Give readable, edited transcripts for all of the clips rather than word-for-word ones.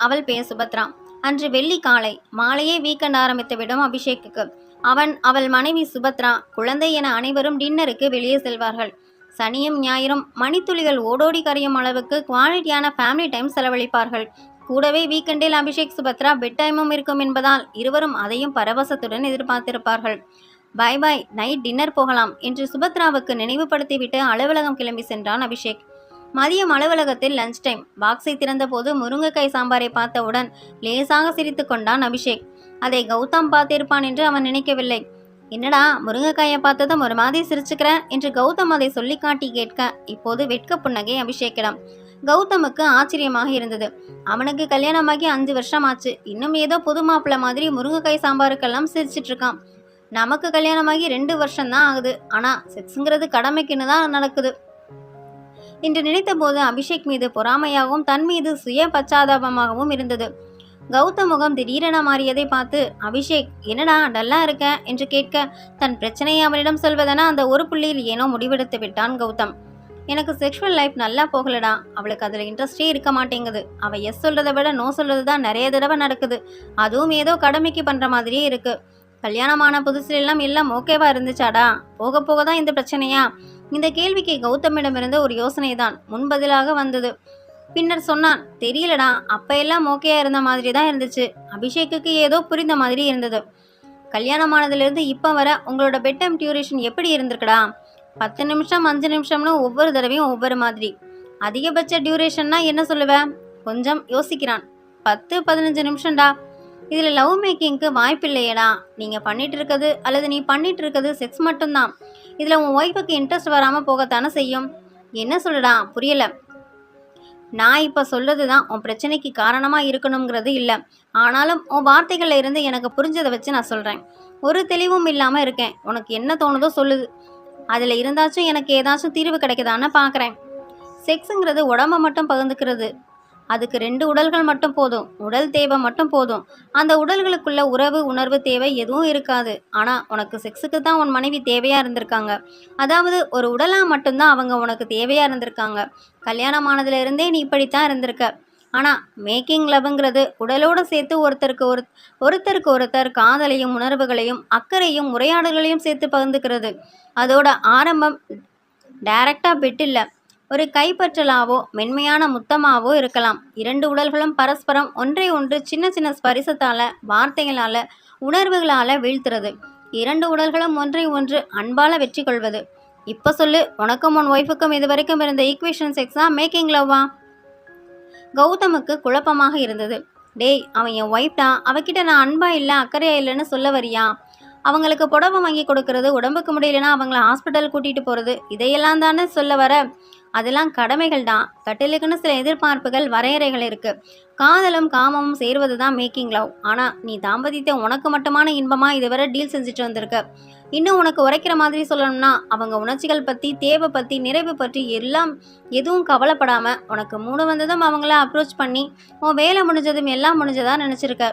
அவள் பெயர் சுபத்ரா. அன்று வெள்ளி காலை மாலையே வீக்கெண்ட் ஆரம்பித்துவிடும் அபிஷேக்குக்கு. அவள் மனைவி சுபத்ரா, குழந்தை என அனைவரும் டின்னருக்கு வெளியே செல்வார்கள். சனியும் ஞாயிறும் மணித்துளிகள் ஓடோடி கரையும் அளவுக்கு குவாலிட்டியான ஃபேமிலி டைம் செலவழிப்பார்கள். கூடவே வீக்கெண்டில் அபிஷேக் சுபத்ரா பெட் டைமும் இருக்கும் என்பதால் இருவரும் அதையும் பரவசத்துடன் எதிர்பார்த்திருப்பார்கள். பை பாய், நைட் டின்னர் போகலாம் என்று சுபத்ராவுக்கு நினைவுபடுத்திவிட்டு அலுவலகம் கிளம்பி சென்றான் அபிஷேக். மதியம் அலுவலகத்தில் லஞ்ச் டைம். பாக்ஸை திறந்தபோது முருங்கைக்காய் சாம்பாரை பார்த்தவுடன் லேசாக சிரித்து கொண்டான் அபிஷேக். அதை கௌதம் பார்த்திருப்பான் என்று அவன் நினைக்கவில்லை. என்னடா முருங்கைக்காயை பார்த்ததும் ஒரு மாதிரி சிரிச்சுக்கிறேன் என்று கௌதம் அதை சொல்லி காட்டி கேட்க இப்போது வெட்க புன்னகை அபிஷேக்கிடம். கௌதமுக்கு ஆச்சரியமாக இருந்தது. அவனுக்கு கல்யாணமாகி 5 வருஷம் ஆச்சு. இன்னும் ஏதோ புது மாப்பிள்ள மாதிரி முருங்கைக்காய் சாம்பாருக்கெல்லாம் சிரிச்சிட்டு இருக்கான். நமக்கு கல்யாணமாகி 2 வருஷம்தான் ஆகுது. ஆனா செக்ஸுங்கிறது கடமைக்குன்னு தான் நடக்குது என்று நினைத்த போது அபிஷேக் மீது பொறாமையாகவும் தன் மீது சுய பச்சாதாபமாகவும் இருந்தது. கௌதம் முகம் திடீரென மாறியதை பார்த்து அபிஷேக் என்னடா டல்லா இருக்க என்று கேட்க தன் பிரச்சனையை அவனிடம் சொல்வதென அந்த ஒரு புள்ளியில் ஏனோ முடிவெடுத்து விட்டான் கௌதம். எனக்கு செக்ஷுவல் லைஃப் நல்லா போகலடா. அவளுக்கு அதில் இன்ட்ரெஸ்டே இருக்க மாட்டேங்குது. அவள் எஸ் சொல்றதை விட நோ சொல்றது தான் நிறைய தடவை நடக்குது. அதுவும் ஏதோ கடமைக்கு பண்ற மாதிரியே இருக்கு. கல்யாணமான புதுசுலாம் எல்லாம் ஓகேவா இருந்துச்சாடா? போக போக தான் இந்த பிரச்சனையா? இந்த கேள்விக்கு கௌதமிடமிருந்து ஒரு யோசனை தான் முன்பதிலாக வந்தது. பின்னர் சொன்னான், தெரியலடா, அப்ப எல்லாம் ஓகேயா இருந்த மாதிரி தான் இருந்துச்சு. அபிஷேக்குக்கு ஏதோ புரிந்த மாதிரி இருந்தது. கல்யாணமானதுலேருந்து இப்போ வர உங்களோட பெட் டைம் டியூரேஷன் எப்படி இருந்திருக்குடா? 10 நிமிஷம் 5 நிமிஷம்னு ஒவ்வொரு தடவையும் ஒவ்வொரு மாதிரி. அதிகபட்ச டியூரேஷன்னா என்ன சொல்லுவேன்? கொஞ்சம் யோசிக்கிறான். 10-15 நிமிஷம்டா. இதில் லவ் மேக்கிங்க்கு வாய்ப்பில்லையேடா. நீங்கள் பண்ணிட்டு இருக்கிறது அல்லது நீ பண்ணிட்டு இருக்கிறது செக்ஸ் மட்டும்தான். இதில் உன் ஒய்ஃபுக்கு இன்ட்ரெஸ்ட் வராமல் போகத்தானே செய்யும். என்ன சொல்லுடா, புரியலை. நான் இப்போ சொல்கிறது தான் உன் பிரச்சனைக்கு காரணமாக இருக்கணுங்கிறது இல்லை. ஆனாலும் உன் வார்த்தைகளில் இருந்து எனக்கு புரிஞ்சதை வச்சு நான் சொல்கிறேன். ஒரு தெளிவும் இல்லாமல் இருக்கேன். உனக்கு என்ன தோணுதோ சொல்லுது. அதில் இருந்தாச்சும் எனக்கு ஏதாச்சும் தீர்வு கிடைக்குதான்னு பார்க்குறேன். செக்ஸுங்கிறது உடம்பை மட்டும் பகிர்ந்துக்கிறது. அதுக்கு 2 உடல்கள் மட்டும் போதும். உடல் தேவை மட்டும் போதும். அந்த உடல்களுக்குள்ள உறவு உணர்வு தேவை எதுவும் இருக்காது. ஆனால் உனக்கு செக்ஸுக்கு தான் உன் மனைவி தேவையாக இருந்திருக்காங்க. அதாவது ஒரு உடலாக மட்டும்தான் அவங்க உனக்கு தேவையாக இருந்திருக்காங்க. கல்யாணமானதுலேருந்தே நீ இப்படித்தான் இருந்திருக்க. ஆனால் மேக்கிங் லவ்ங்கிறது உடலோடு சேர்த்து ஒருத்தருக்கு ஒருத்தர் காதலையும் உணர்வுகளையும் அக்கறையும் உரையாடல்களையும் சேர்த்து பகிர்ந்துக்கிறது. அதோட ஆரம்பம் டைரக்டாக பெட் இல்லை. ஒரு கைப்பற்றலாவோ மென்மையான முத்தமாவோ இருக்கலாம். 2 உடல்களும் பரஸ்பரம் ஒன்றை ஒன்று சின்ன சின்ன ஸ்பரிசத்தால் வார்த்தைகளால் உணர்வுகளால் வீழ்த்துறது. 2 உடல்களும் ஒன்றை ஒன்று அன்பால் வெற்றி கொள்வது. இப்போ சொல்லு, உனக்கும் உன் ஒய்ஃபுக்கும் இது வரைக்கும் இருந்த ஈக்குவேஷன் செக்ஸா மேக்கிங் லவ்வா? கௌதமுக்கு குழப்பமாக இருந்தது. டேய், அவன் என் ஒய்ஃப் தான். அவகிட்ட நான் அன்பா இல்லை அக்கறையா இல்லைன்னு சொல்ல வரியா? அவங்களுக்கு புடவை வாங்கி கொடுக்கறது, உடம்புக்கு முடியலன்னா அவங்கள ஹாஸ்பிட்டல் கூட்டிகிட்டு போகிறது, இதையெல்லாம் தானே சொல்ல வர? அதெல்லாம் கடமைகள் தான். கட்டிலுக்குன்னு சில எதிர்பார்ப்புகள் வரையறைகள் இருக்குது. காதலும் காமமும் சேர்வது தான் மேக்கிங் லவ். ஆனால் நீ தாம்பத்தியத்தை உனக்கு மட்டுமான இன்பமாக இதுவரை டீல் செஞ்சுட்டு வந்திருக்க. இன்னும் உனக்கு உரைக்கிற மாதிரி சொல்லணும்னா அவங்க உணர்ச்சிகள் பற்றி, தேவை பற்றி, நிறைவு பற்றி எதுவும் கவலைப்படாமல் உனக்கு மூணு வந்ததும் அவங்கள அப்ரோச் பண்ணி உன் வேலை முடிஞ்சதும் எல்லாம் முடிஞ்சதா நினச்சிருக்க.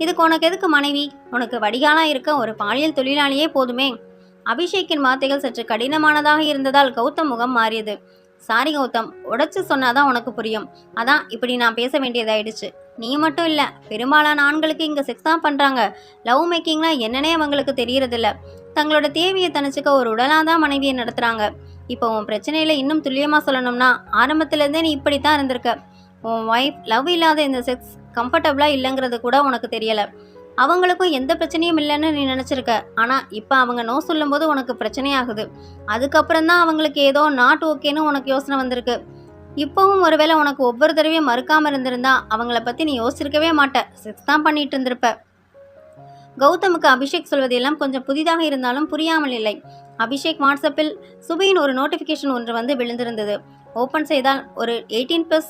இதுக்கு உனக்கு எதுக்கு மனைவி? உனக்கு வடிகாலாக இருக்க ஒரு பாலியல் தொழிலாளியே போதுமே. அபிஷேக்கின் வார்த்தைகள் சற்று கடினமானதாக இருந்ததால் கௌதம் முகம் மாறியது. சாரி கௌதம், உடைச்சு சொன்னாதான் உனக்கு புரியும். அதான் இப்படி நான் பேச வேண்டியதாயிடுச்சு. நீ மட்டும் இல்லை, பெரும்பாலான ஆண்களுக்கு இங்கே செக்ஸ் தான் பண்ணுறாங்க. லவ் மேக்கிங்னா என்னன்னே அவங்களுக்கு தெரியறதில்ல. தங்களோட தேவையை தனிச்சுக்க ஒரு உடலாக தான் மனைவியை நடத்துகிறாங்க. இப்போ உன் பிரச்சனையில் இன்னும் துல்லியமாக சொல்லணும்னா ஆரம்பத்துலேருந்தே நீ இப்படித்தான் இருந்திருக்க. உன் ஒய்ஃப் லவ் இல்லாத இந்த செக்ஸ் கம்ஃபர்டபுளாக இல்லைங்கிறது கூட உனக்கு தெரியலை. அவங்களுக்கும் எந்த பிரச்சனையும் இல்லைன்னு நீ நினச்சிருக்க. ஆனால் இப்போ அவங்க நோ சொல்லும்போது உனக்கு பிரச்சனையாகுது. அதுக்கப்புறம் தான் அவங்களுக்கு ஏதோ நாட் ஓகேன்னு உனக்கு யோசனை வந்திருக்கு. இப்போவும் ஒருவேளை உனக்கு ஒவ்வொரு தடவையும் மறுக்காமல் இருந்திருந்தா அவங்கள பற்றி நீ யோசிச்சிருக்கவே மாட்ட. செக்ஸ் தான் பண்ணிட்டு இருந்திருப்ப. கௌதமுக்கு அபிஷேக் சொல்வதெல்லாம் கொஞ்சம் புதிதாக இருந்தாலும் புரியாமல் இல்லை. அபிஷேக் வாட்ஸ்அப்பில் சுபையின் ஒரு நோட்டிஃபிகேஷன் ஒன்று வந்து விழுந்திருந்தது. ஓப்பன் செய்தால் ஒரு 18+.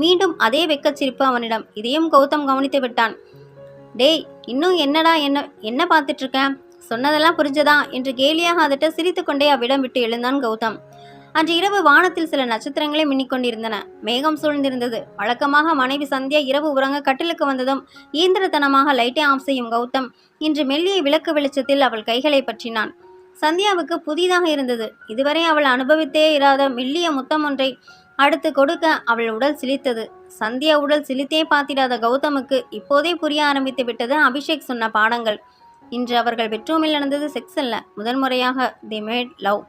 மீண்டும் அதே வெக்கச்சிரிப்பு அவனிடம். இதையும் கௌதம் கவனித்து விட்டான். டேய், இன்னும் என்னடா என்ன பார்த்துட்டு இருக்க? சொன்னதெல்லாம் புரிஞ்சதா என்று கேலியாக அதட்ட சிரித்து கொண்டே அவ்விடம் விட்டு எழுந்தான் கௌதம். அன்று இரவு வானத்தில் சில நட்சத்திரங்களே மின்னிக்கொண்டிருந்தன. மேகம் சூழ்ந்திருந்தது. வழக்கமாக மனைவி சந்தியா இரவு உறங்க கட்டிலுக்கு வந்ததும் இயந்திரத்தனமாக லைட்டை ஆஃப் செய்யும் கௌதம் இன்று மெல்லிய விளக்கு வெளிச்சத்தில் அவள் கைகளை பற்றினான். சந்தியாவுக்கு புதிதாக இருந்தது. இதுவரை அவள் அனுபவித்தே இராத மெல்லிய முத்தம் ஒன்றை அடுத்து கொடுக்க அவள் உடல் சிலிர்த்தது. சந்தியா உடல் சிலித்தே பார்த்திடாத கௌதமுக்கு இப்போதே புரிய ஆரம்பித்து விட்டது அபிஷேக் சொன்ன பாடங்கள். இன்று அவர்கள் பெட்ரூமில் நடந்தது செக்ஸ் அல்ல, முதன்முறையாக தி மேட் லவ்.